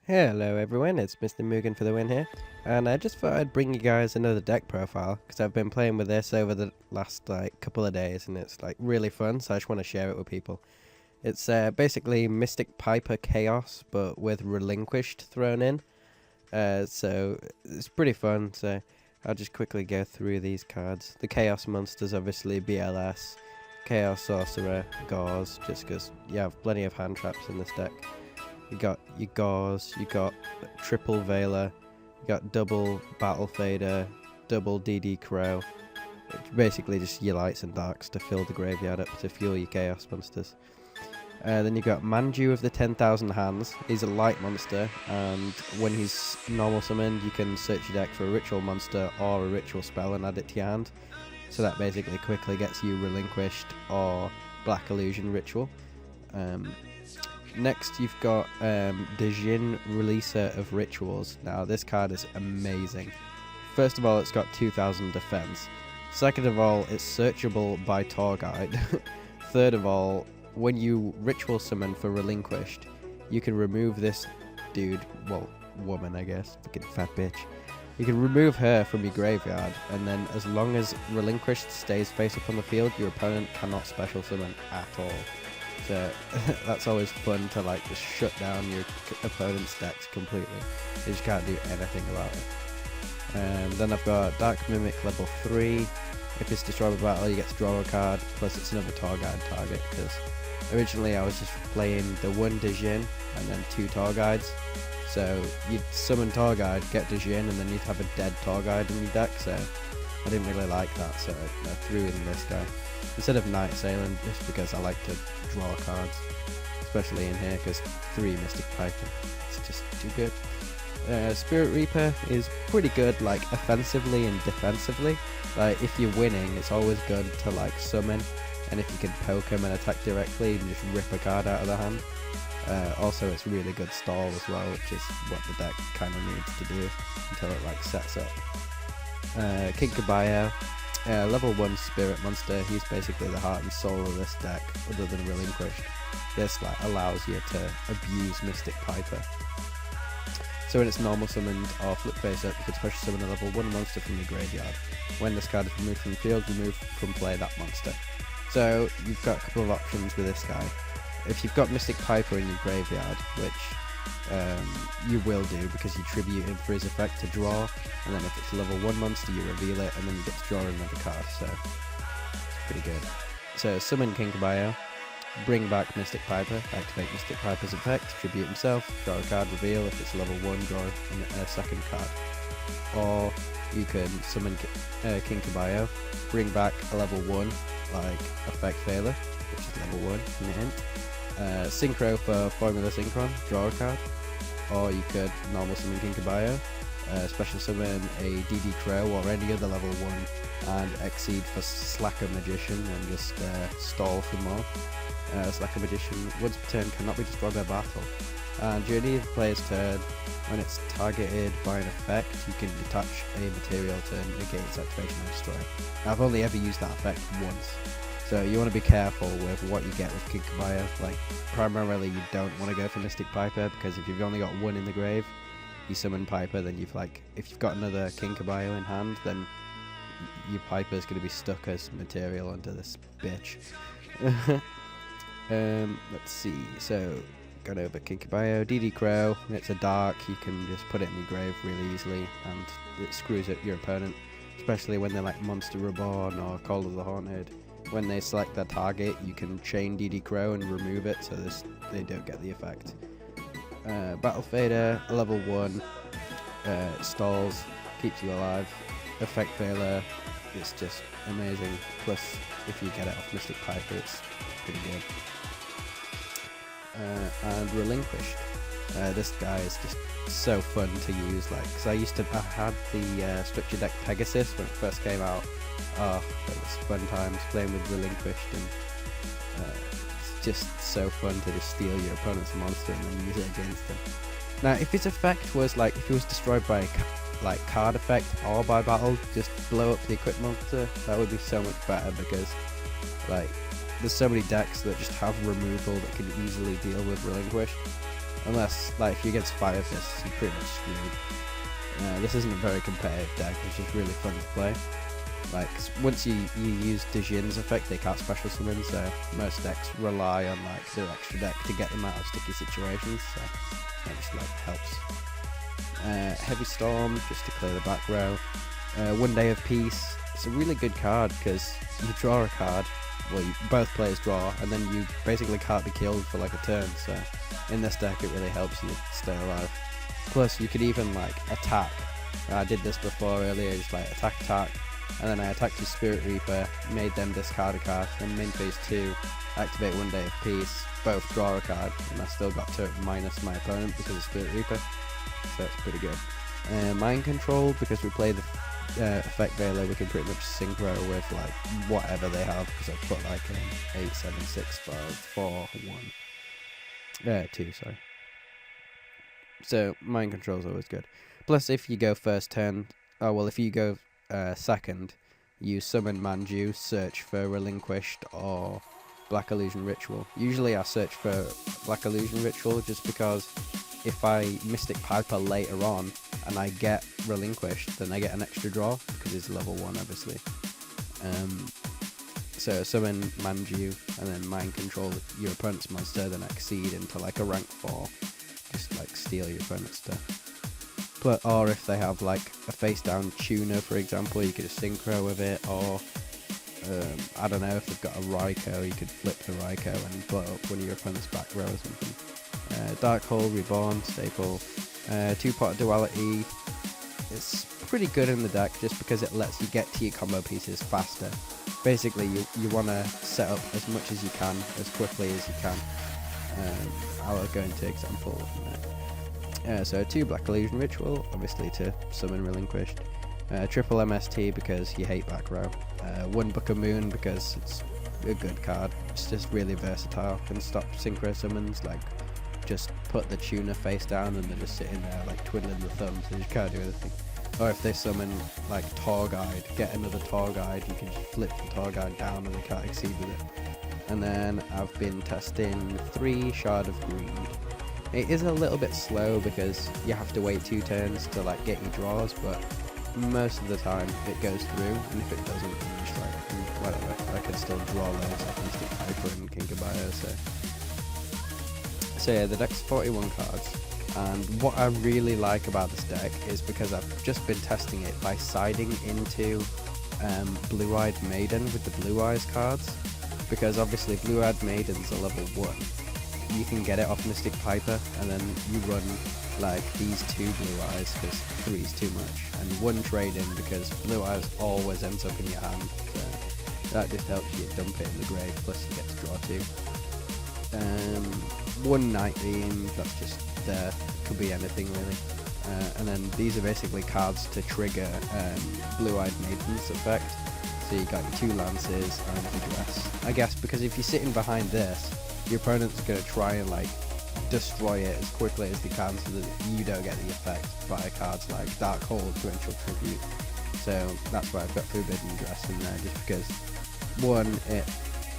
Hello everyone, it's Mr. Mugen for the win here, and I just thought I'd bring you guys another deck profile, because I've been playing with this over the last couple of days, and it's really fun, so I just want to share it with people. It's basically Mystic Piper Chaos, but with Relinquished thrown in, so it's pretty fun, so I'll just quickly go through these cards. The Chaos monsters, obviously BLS, Chaos Sorcerer, Gauze, just because you have plenty of hand traps in this deck. You got your Gauze, you got triple Veiler, you got double Battle Fader, double DD Crow. It's basically just your lights and darks to fill the graveyard up to fuel your Chaos monsters. Then you got Manju of the 10,000 Hands. He's a light monster, and when he's normal summoned, you can search your deck for a ritual monster or a ritual spell and add it to your hand. So that basically quickly gets you Relinquished or Black Illusion Ritual. Next, you've got Dejin, Releaser of Rituals. Now, this card is amazing. First of all, it's got 2000 defense. Second of all, it's searchable by Tour Guide. Third of all, when you ritual summon for Relinquished, you can remove this dude, well, woman, I guess, fucking fat bitch. You can remove her from your graveyard, and then as long as Relinquished stays face up on the field, your opponent cannot special summon at all. So that's always fun to just shut down your opponent's decks completely. You just can't do anything about it. Then I've got Dark Mimic level 3. If it's destroyed by battle, you get to draw a card, plus it's another Tour Guide target, because originally I was just playing the one Dejin and then 2 Tour Guides. So you'd summon Tour Guide, get Dejin, and then you'd have a dead Tour Guide in your deck, so I didn't really like that, so I threw in this guy instead of Night Sailing, just because I like to draw cards, especially in here, because 3 Mystic Piper, it's just too good. Spirit Reaper is pretty good, offensively and defensively. If you're winning, it's always good to summon, and if you can poke him and attack directly, you can just rip a card out of the hand. Also, it's really good stall as well, which is what the deck kind of needs to do until it sets up. Kinkabio, level 1 spirit monster. He's basically the heart and soul of this deck, other than Relinquished. This allows you to abuse Mystic Piper. So when it's normal summoned or flip face up, you can special summon a level 1 monster from your graveyard. When this card is removed from the field, remove from play that monster. So you've got a couple of options with this guy. If you've got Mystic Piper in your graveyard, which you will do because you tribute him for his effect to draw, and then if it's a level 1 monster, you reveal it, and then you get to draw another card, so it's pretty good. So summon Kinkabio, bring back Mystic Piper, activate Mystic Piper's effect, tribute himself, draw a card, reveal. If it's level 1, draw a second card. Or you can summon Kinkabio, bring back a level 1, effect Failure, which is level 1 in the hint. Synchro for Formula Synchron, draw a card. Or you could normal summon Kinkabio, special summon a DD Crow or any other level 1, and exceed for Slacker Magician and just stall for more. Slacker Magician, once per turn, cannot be destroyed by battle. And during either player's turn, when it's targeted by an effect, you can detach a material to negate its activation and destroy. Now, I've only ever used that effect once, so you want to be careful with what you get with Kinkabio. Primarily you don't want to go for Mystic Piper, because if you've only got 1 in the grave, you summon Piper, then if you've got another Kinkabio in hand, then your Piper's going to be stuck as material onto this bitch. Let's see, so got over Kinkabio, DD Crow, it's a dark, you can just put it in your grave really easily, and it screws up your opponent, especially when they're Monster Reborn or Call of the Haunted. When they select their target, you can chain DD Crow and remove it, so they don't get the effect. Battle Fader, level 1, stalls, keeps you alive. Effect Failure, it's just amazing. Plus, if you get it off Mystic Piper, it's pretty good. And Relinquished. This guy is just so fun to use, because I had the Structure Deck Pegasus when it first came out. Oh, it was fun times playing with Relinquished, and it's just so fun to just steal your opponent's monster and then use it against them. Now, if his effect was if he was destroyed by a card effect or by battle, just blow up the equipped monster, that would be so much better, because there's so many decks that just have removal that can easily deal with Relinquished. Unless, like, if you get fire fists, you're pretty much screwed. This isn't a very competitive deck, it's just really fun to play. Like, once you use Dijin's effect, they can't special summon, so most decks rely on, like, their extra deck to get them out of sticky situations, so that just, like, helps. Heavy Storm, just to clear the back row. One Day of Peace, it's a really good card, because you draw a card, well, both players draw, and then you basically can't be killed for, like, a turn, so in this deck it really helps you stay alive. Plus, you could even, like, attack. I did this before earlier, just, like, attack, and then I attacked with Spirit Reaper, made them discard a card, then main phase 2, activate One Day of Peace, both draw a card, and I still got to minus my opponent because of Spirit Reaper, so that's pretty good. Mind Control, because we play the Effect Veiler, we can pretty much synchro with like whatever they have, because I put like 8, 7, 6, 5, 4, 1, 2, sorry. So Mind Control is always good. Plus, if you go first turn, if you go second, you summon Manju, search for Relinquished or Black Illusion Ritual. Usually I search for Black Illusion Ritual just because if I Mystic Piper later on and I get Relinquished, then I get an extra draw because it's level 1 obviously. So summon Manju and then Mind Control your opponent's monster, then exceed into like a rank 4. Just like steal your opponent's stuff. Or if they have like a face down tuner, for example, you could just synchro with it, or I don't know, if they've got a Raikou, you could flip the Raikou and blow up one of your opponent's back row or something. Dark Hole, Reborn, staple. Two-pot duality. It's pretty good in the deck just because it lets you get to your combo pieces faster. Basically, you want to set up as much as you can, as quickly as you can. I'll go into example in a minute. So 2 Black Illusion Ritual, obviously to summon Relinquished. Triple MST because you hate back row. 1 Book of Moon because it's a good card. It's just really versatile. Can stop synchro summons, like just put the tuner face down and they're just sitting there like twiddling the thumbs and you can't do anything. Or if they summon like Tor Guide, get another Tor Guide, you can just flip the Tor Guide down and they can't exceed with it. And then I've been testing 3 Shard of Greed. It is a little bit slow because you have to wait 2 turns to like get your draws, but most of the time it goes through, and if it doesn't, I'm just like, whatever, I can still draw those, I can stick Piper and Kinkabaya, so yeah, the deck's 41 cards, and what I really like about this deck is because I've just been testing it by siding into Blue Maiden with the Blue Eyes cards, because obviously Blue Maiden's a level 1. You can get it off Mystic Piper, and then you run like these 2 Blue Eyes because 3 is too much, and 1 trade in because Blue Eyes always ends up in your hand, so that just helps you dump it in the grave, plus you get to draw 2. 1 Night Beam, that's just there, could be anything really. And then these are basically cards to trigger Blue Maiden's effect, so you got your 2 Lances and your Dress. I guess because if you're sitting behind this, your opponent's going to try and like destroy it as quickly as they can so that you don't get the effect via cards like Dark Hole, Torrential Tribute. So that's why I've got Forbidden Dress in there, just because 1, it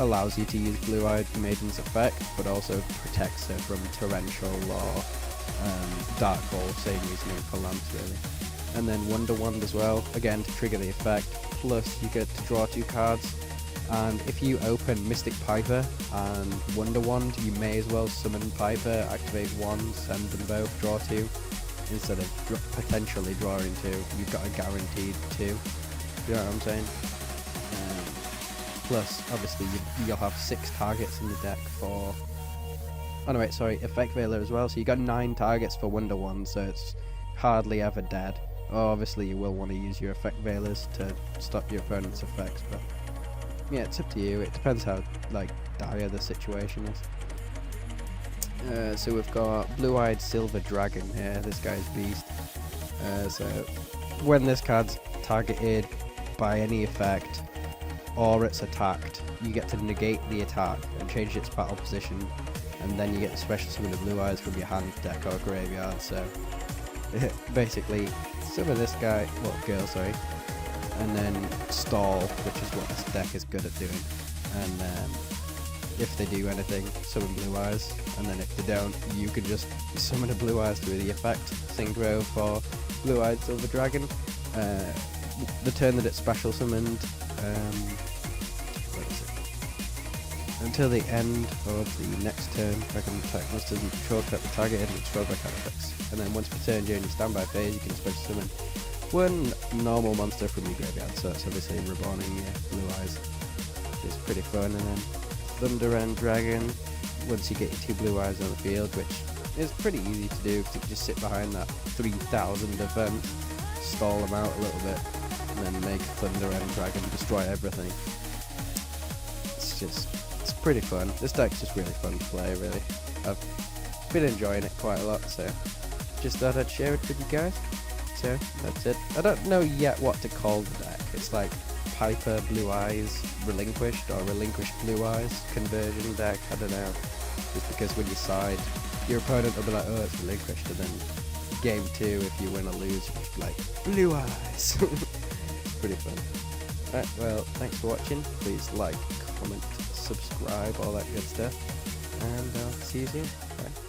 allows you to use Blue Maiden's effect, but also protects her from Torrential or Dark Hole, same reasoning for Lance really. And then Wonder Wand as well, again to trigger the effect, plus you get to draw 2 cards. And if you open Mystic Piper and Wonder Wand, you may as well summon Piper, activate 1, send them both, draw 2, instead of potentially drawing 2. You've got a guaranteed 2. You know what I'm saying? Plus, obviously, you'll have 6 targets in the deck for... Oh no, wait, sorry, Effect Veiler as well. So you got 9 targets for Wonder Wand, so it's hardly ever dead. Oh, obviously, you will want to use your Effect Veilers to stop your opponent's effects, but... yeah, it's up to you. It depends how like dire the situation is. So we've got Blue-Eyed Silver Dragon here. This guy's beast. So when this card's targeted by any effect or it's attacked, you get to negate the attack and change its battle position, and then you get to special summon the Blue Eyes from your hand, deck, or graveyard. So basically, summon this guy, well, girl, sorry. And then stall, which is what this deck is good at doing. And if they do anything, summon Blue Eyes, and then if they don't, you can just summon a Blue Eyes through the effect. Synchro for Blue Eyed Silver Dragon. The turn that it's special summoned, what is it? Until the end of the next turn, Dragon attack must have controlled the target and destroyed by counter effects. And then once per turn during your standby phase, you can special summon one normal monster from your graveyard. So that's obviously Reborning Blue Eyes, which is pretty fun. And then Thunder and Dragon, once you get your 2 Blue Eyes on the field, which is pretty easy to do because you can just sit behind that 3000 event, stall them out a little bit, and then make Thunder and Dragon destroy everything. It's pretty fun. This deck's just really fun to play, really. I've been enjoying it quite a lot, so just thought I'd share it with you guys. So that's it. I don't know yet what to call the deck. It's like Piper Blue Eyes Relinquished, or Relinquished Blue Eyes conversion deck. I don't know. Just because when you side, your opponent will be like, oh, it's relinquished, and then game 2, if you win or lose, you're just like, Blue Eyes. Pretty fun. Alright, well, thanks for watching. Please like, comment, subscribe, all that good stuff. And I'll see you soon. Bye.